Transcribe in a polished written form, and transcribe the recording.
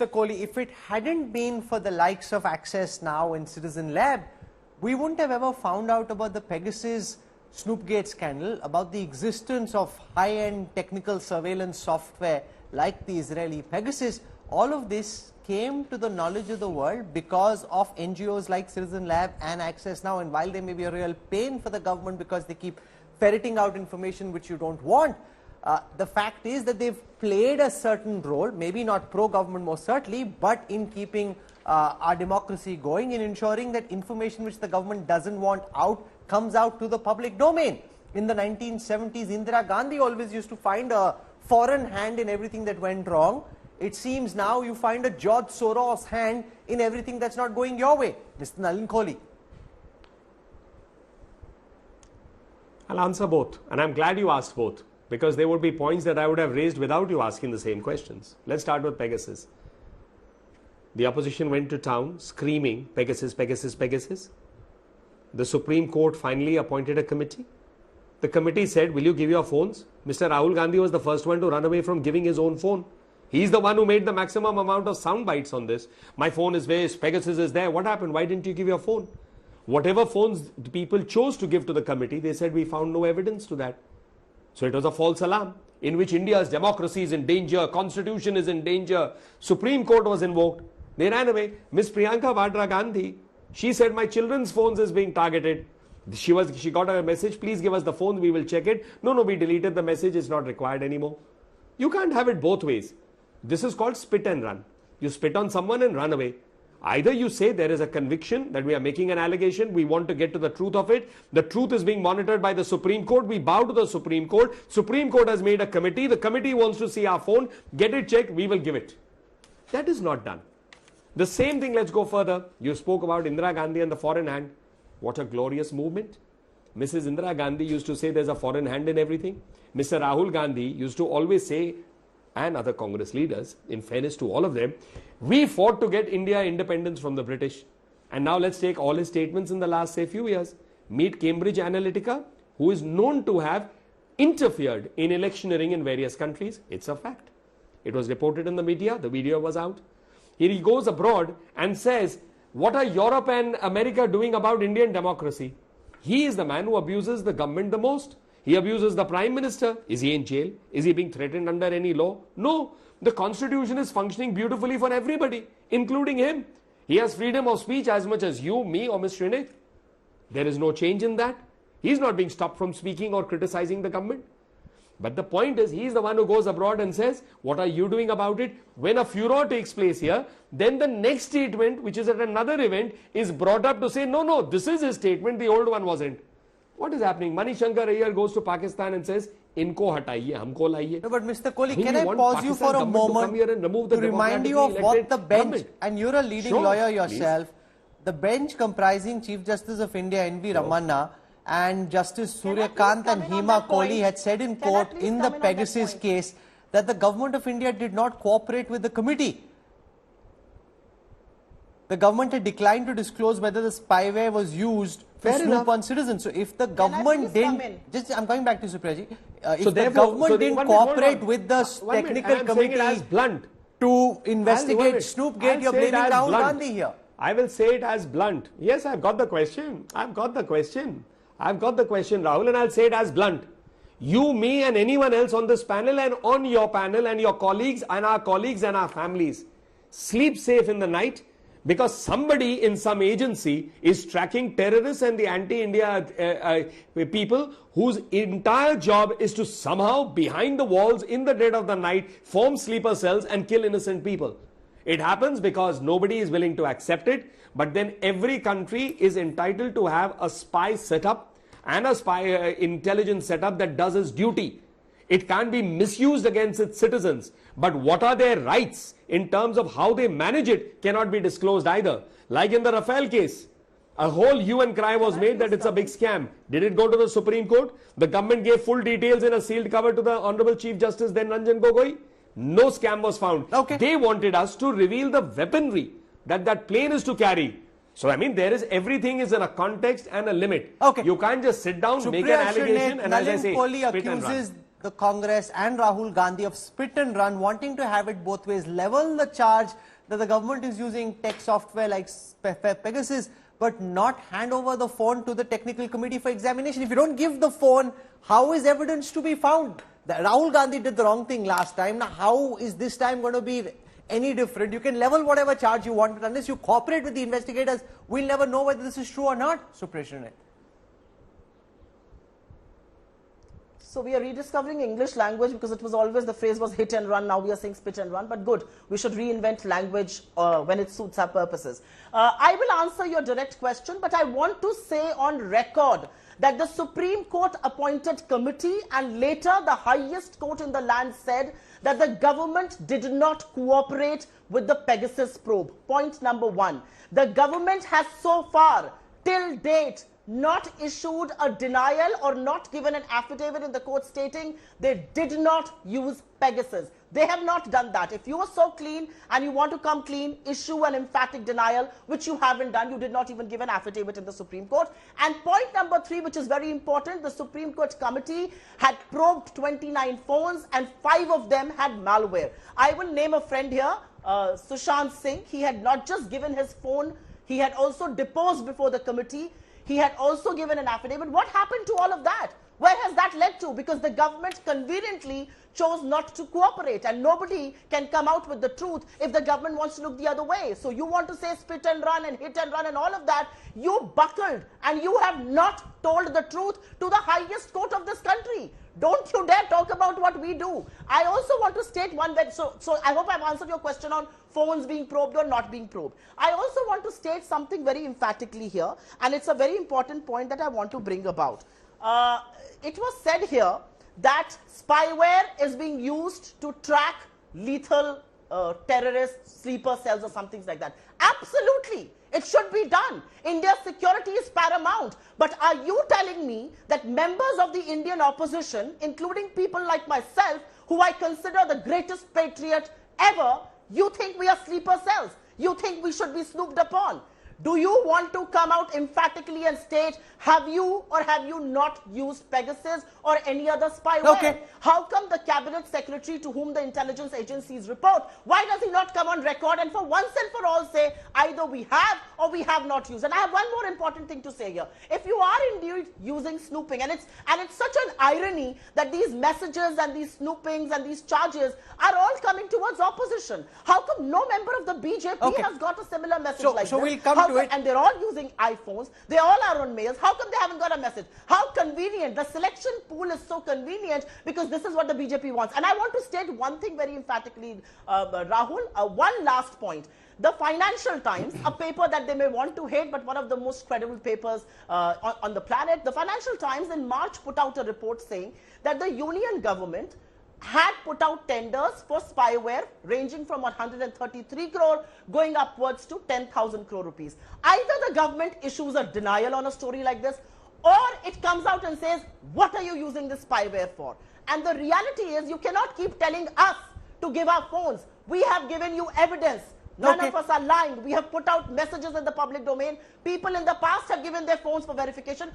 Mr. Kohli, if it hadn't been for the likes of Access Now and Citizen Lab, we wouldn't have ever found out about the Pegasus Snoopgate scandal, about the existence of high-end technical surveillance software like the Israeli Pegasus. All of this came to the knowledge of the world because of NGOs like Citizen Lab and Access Now. And while they may be a real pain for the government because they keep ferreting out information which you don't want, the fact is that they've played a certain role, maybe not pro-government most certainly, but in keeping our democracy going, in ensuring that information which the government doesn't want out comes out to the public domain. In the 1970s, Indira Gandhi always used to find a foreign hand in everything that went wrong. It seems now you find a George Soros hand in everything that's not going your way. Mr. Nalin Kohli. I'll answer both, and I'm glad you asked both, because there would be points that I would have raised without you asking the same questions. Let's start with Pegasus. The opposition went to town screaming, Pegasus, Pegasus, Pegasus. The Supreme Court finally appointed a committee. The committee said, will you give your phones? Mr. Rahul Gandhi was the first one to run away from giving his own phone. He's the one who made the maximum amount of sound bites on this. My phone is waste, Pegasus is there. What happened? Why didn't you give your phone? Whatever phones the people chose to give to the committee, they said we found no evidence to that. So it was a false alarm in which India's democracy is in danger, constitution is in danger, Supreme Court was invoked. They ran away. Miss Priyanka Vadra Gandhi, she said my children's phones is being targeted. She got a message, please give us the phone, we will check it. No, we deleted the message, it's not required anymore. You can't have it both ways. This is called spit and run. You spit on someone and run away. Either you say there is a conviction that we are making an allegation, we want to get to the truth of it. The truth is being monitored by the Supreme Court. We bow to the Supreme Court. Supreme Court has made a committee. The committee wants to see our phone. Get it checked. We will give it. That is not done. The same thing, let's go further. You spoke about Indira Gandhi and the foreign hand. What a glorious movement. Mrs. Indira Gandhi used to say there's a foreign hand in everything. Mr. Rahul Gandhi used to always say, and other Congress leaders, in fairness to all of them, we fought to get India independence from the British. And now let's take all his statements in the last, say, few years. Meet Cambridge Analytica, who is known to have interfered in electioneering in various countries. It's a fact. It was reported in the media. The video was out. Here he goes abroad and says, what are Europe and America doing about Indian democracy? He is the man who abuses the government the most. He abuses the Prime Minister. Is he in jail? Is he being threatened under any law? No. The Constitution is functioning beautifully for everybody, including him. He has freedom of speech as much as you, me or Ms. Srinik. There is no change in that. He is not being stopped from speaking or criticizing the government. But the point is, he is the one who goes abroad and says, what are you doing about it? When a furor takes place here, then the next statement, which is at another event, is brought up to say, no, this is his statement, the old one wasn't. What is happening? Mani Shankar Iyer goes to Pakistan and says, Inko hataiye, humko laiye. No, but Mr. Kohli, can I pause you for a moment to remind you of what the bench, and you're a leading lawyer yourself, the bench comprising Chief Justice of India, N.V. Ramanna, and Justice Suryakant and Hema Kohli had said in court in the Pegasus case that the government of India did not cooperate with the committee. The government had declined to disclose whether the spyware was used to snoop on citizens. So if the government didn't, I'm coming back to Supriyaji, if the government didn't cooperate with the technical committee to investigate Snoopgate, you're blaming Rahul Gandhi here. I will say it as blunt. Yes, I've got the question. Rahul, and I'll say it as blunt. You, me and anyone else on this panel and on your panel and your colleagues and our families, sleep safe in the night because somebody in some agency is tracking terrorists and the anti-India people whose entire job is to somehow, behind the walls, in the dead of the night, form sleeper cells and kill innocent people. It happens because nobody is willing to accept it, but then every country is entitled to have a spy setup and a spy intelligence setup that does its duty. It can't be misused against its citizens, but what are their rights in terms of how they manage it cannot be disclosed either. Like in the Rafale case, a whole hue and cry was made that it's a big scam. Did it go to the Supreme Court? The government gave full details in a sealed cover to the Honorable Chief Justice, then Ranjan Gogoi. No scam was found. Okay. They wanted us to reveal the weaponry that plane is to carry. So, I mean, everything is in a context and a limit. Okay. You can't just sit down, make an allegation, and as I say, Kohli accuses the Congress and Rahul Gandhi of spit and run, wanting to have it both ways, level the charge that the government is using tech software like Pegasus, but not hand over the phone to the technical committee for examination. If you don't give the phone, how is evidence to be found? Rahul Gandhi did the wrong thing last time. Now, how is this time going to be any different? You can level whatever charge you want, but unless you cooperate with the investigators, we'll never know whether this is true or not, Supreshnath. So we are rediscovering English language, because it was always, the phrase was hit and run. Now we are saying spit and run, but good. We should reinvent language when it suits our purposes. I will answer your direct question, but I want to say on record that the Supreme Court appointed committee and later the highest court in the land said that the government did not cooperate with the Pegasus probe. Point number one. The government has so far, till date, not issued a denial or not given an affidavit in the court stating they did not use Pegasus. They have not done that. If you are so clean and you want to come clean, issue an emphatic denial, which you haven't done. You did not even give an affidavit in the Supreme Court. And point number three, which is very important, the Supreme Court committee had probed 29 phones and 5 of them had malware. I will name a friend here, Sushant Singh. He had not just given his phone, he had also deposed before the committee. He had also given an affidavit. What happened to all of that? Where has that led to? Because the government conveniently chose not to cooperate, and nobody can come out with the truth if the government wants to look the other way. So you want to say spit and run and hit and run and all of that. You buckled and you have not told the truth to the highest court of this country. Don't you dare talk about what we do. I also want to state one that, so I hope I've answered your question on phones being probed or not being probed. I also want to state something very emphatically here, and it's a very important point that I want to bring about. It was said here that spyware is being used to track lethal terrorists, sleeper cells or something like that. Absolutely. It should be done. India's security is paramount. But are you telling me that members of the Indian opposition, including people like myself, who I consider the greatest patriot ever, you think we are sleeper cells? You think we should be snooped upon? Do you want to come out emphatically and state, have you or have you not used Pegasus or any other spyware? Okay. How come the cabinet secretary to whom the intelligence agencies report, why does he not come on record and for once and for all say, either we have or we have not used? And I have one more important thing to say here. If you are indeed using snooping, and it's such an irony that these messages and these snoopings and these charges are all coming towards opposition. How come no member of the BJP has got a similar message like this? So we'll come to it. And they're all using iPhones. They all are on mails. How come they haven't got a message? How convenient. The selection pool is so convenient because this is what the BJP wants. And I want to state one thing very emphatically, Rahul, one last point. The Financial Times, a paper that they may want to hate, but one of the most credible papers on the planet, the Financial Times in March put out a report saying that the union government had put out tenders for spyware ranging from 133 crore going upwards to 10,000 crore rupees. Either the government issues a denial on a story like this, or it comes out and says, what are you using this spyware for? And the reality is, you cannot keep telling us to give our phones. We have given you evidence. None of us are lying. We have put out messages in the public domain. People in the past have given their phones for verification.